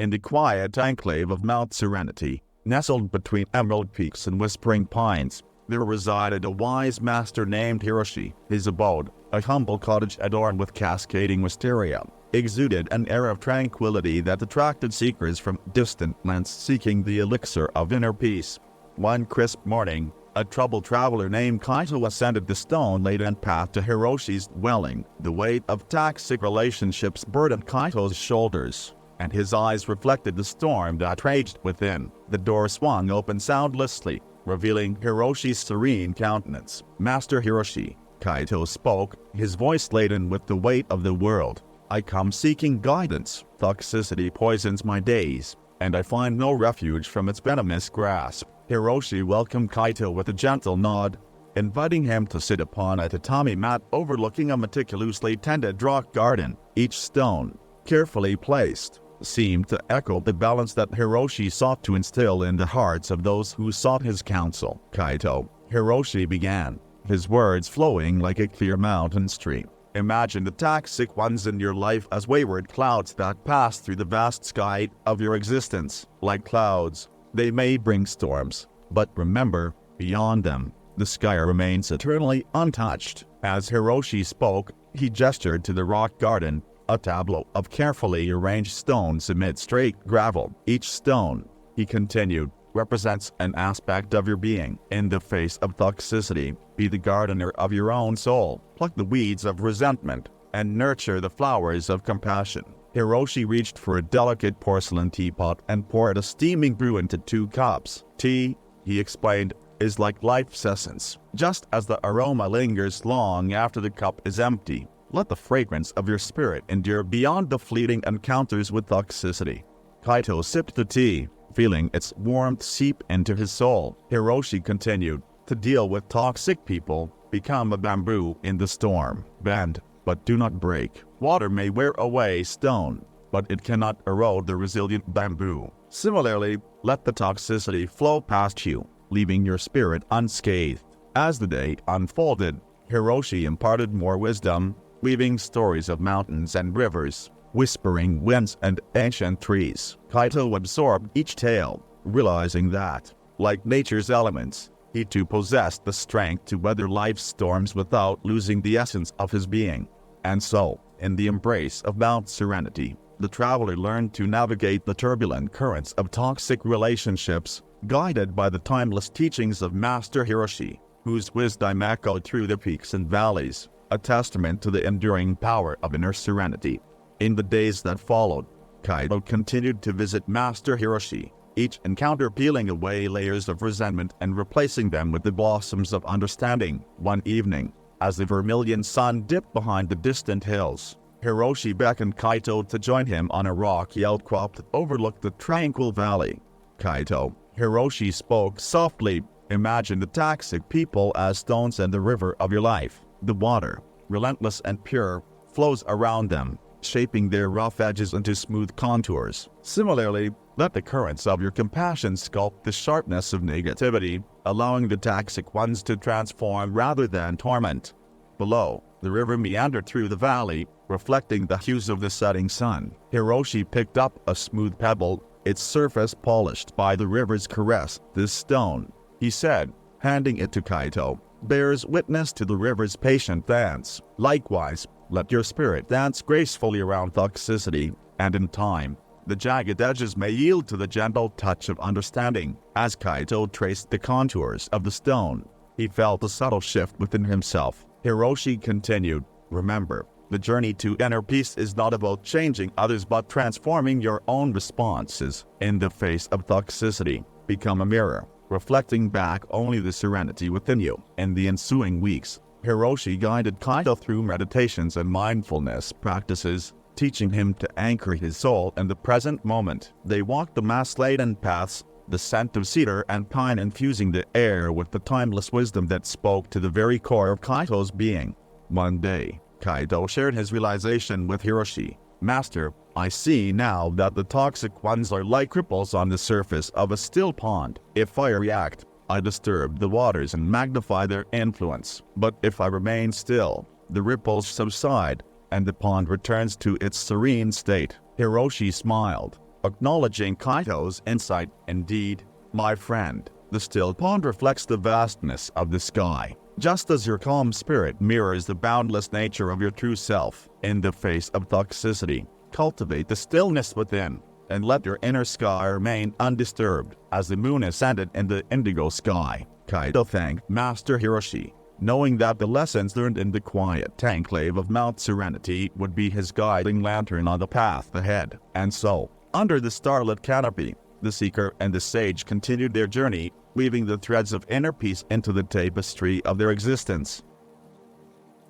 In the quiet enclave of Mount Serenity, nestled between emerald peaks and whispering pines, there resided a wise master named Hiroshi. His abode, a humble cottage adorned with cascading wisteria, exuded an air of tranquility that attracted seekers from distant lands seeking the elixir of inner peace. One crisp morning, a troubled traveler named Kaito ascended the stone-laden path to Hiroshi's dwelling. The weight of toxic relationships burdened Kaito's shoulders, and his eyes reflected the storm that raged within. The door swung open soundlessly, revealing Hiroshi's serene countenance. "Master Hiroshi," Kaito spoke, his voice laden with the weight of the world. "I come seeking guidance. Toxicity poisons my days, and I find no refuge from its venomous grasp." Hiroshi welcomed Kaito with a gentle nod, inviting him to sit upon a tatami mat overlooking a meticulously tended rock garden. Each stone, carefully placed, seemed to echo the balance that Hiroshi sought to instill in the hearts of those who sought his counsel. "Kaito," Hiroshi began, his words flowing like a clear mountain stream. "Imagine the toxic ones in your life as wayward clouds that pass through the vast sky of your existence. Like clouds, they may bring storms, but remember, beyond them, the sky remains eternally untouched." As Hiroshi spoke, he gestured to the rock garden, a tableau of carefully arranged stones amid straight gravel. "Each stone," he continued, "represents an aspect of your being. In the face of toxicity, be the gardener of your own soul. Pluck the weeds of resentment, and nurture the flowers of compassion." Hiroshi reached for a delicate porcelain teapot and poured a steaming brew into 2 cups. "Tea," he explained, "is like life's essence. Just as the aroma lingers long after the cup is empty, let the fragrance of your spirit endure beyond the fleeting encounters with toxicity." Kaito sipped the tea, feeling its warmth seep into his soul. Hiroshi continued, "To deal with toxic people, become a bamboo in the storm. Bend, but do not break. Water may wear away stone, but it cannot erode the resilient bamboo. Similarly, let the toxicity flow past you, leaving your spirit unscathed." As the day unfolded, Hiroshi imparted more wisdom, weaving stories of mountains and rivers, whispering winds and ancient trees. Kaito absorbed each tale, realizing that, like nature's elements, he too possessed the strength to weather life's storms without losing the essence of his being. And so, in the embrace of Mount Serenity, the traveler learned to navigate the turbulent currents of toxic relationships, guided by the timeless teachings of Master Hiroshi, whose wisdom echoed through the peaks and valleys, a testament to the enduring power of inner serenity. In the days that followed, Kaito continued to visit Master Hiroshi, each encounter peeling away layers of resentment and replacing them with the blossoms of understanding. One evening, as the vermilion sun dipped behind the distant hills, Hiroshi beckoned Kaito to join him on a rocky outcrop that overlooked the tranquil valley. "Kaito," Hiroshi spoke softly, "imagine the toxic people as stones in the river of your life. The water, relentless and pure, flows around them, shaping their rough edges into smooth contours. Similarly, let the currents of your compassion sculpt the sharpness of negativity, allowing the toxic ones to transform rather than torment." Below, the river meandered through the valley, reflecting the hues of the setting sun. Hiroshi picked up a smooth pebble, its surface polished by the river's caress. "This stone," he said, handing it to Kaito, "bears witness to the river's patient dance. Likewise, let your spirit dance gracefully around toxicity, and in time, the jagged edges may yield to the gentle touch of understanding." As Kaito traced the contours of the stone, he felt a subtle shift within himself. Hiroshi continued, "Remember, the journey to inner peace is not about changing others but transforming your own responses. In the face of toxicity, become a mirror, reflecting back only the serenity within you." In the ensuing weeks, Hiroshi guided Kaito through meditations and mindfulness practices, teaching him to anchor his soul in the present moment. They walked the moss-laden paths, the scent of cedar and pine infusing the air with the timeless wisdom that spoke to the very core of Kaito's being. One day, Kaito shared his realization with Hiroshi. "Master, I see now that the toxic ones are like ripples on the surface of a still pond. If I react, I disturb the waters and magnify their influence. But if I remain still, the ripples subside, and the pond returns to its serene state." Hiroshi smiled, acknowledging Kaito's insight. Indeed, my friend, the still pond reflects the vastness of the sky, just as your calm spirit mirrors the boundless nature of your true self. In the face of toxicity, cultivate the stillness within, and let your inner sky remain undisturbed. As the moon ascended in the indigo sky, Kaito thanked Master Hiroshi, knowing that the lessons learned in the quiet enclave of Mount Serenity would be his guiding lantern on the path ahead. And so, under the starlit canopy, the seeker and the sage continued their journey, weaving the threads of inner peace into the tapestry of their existence.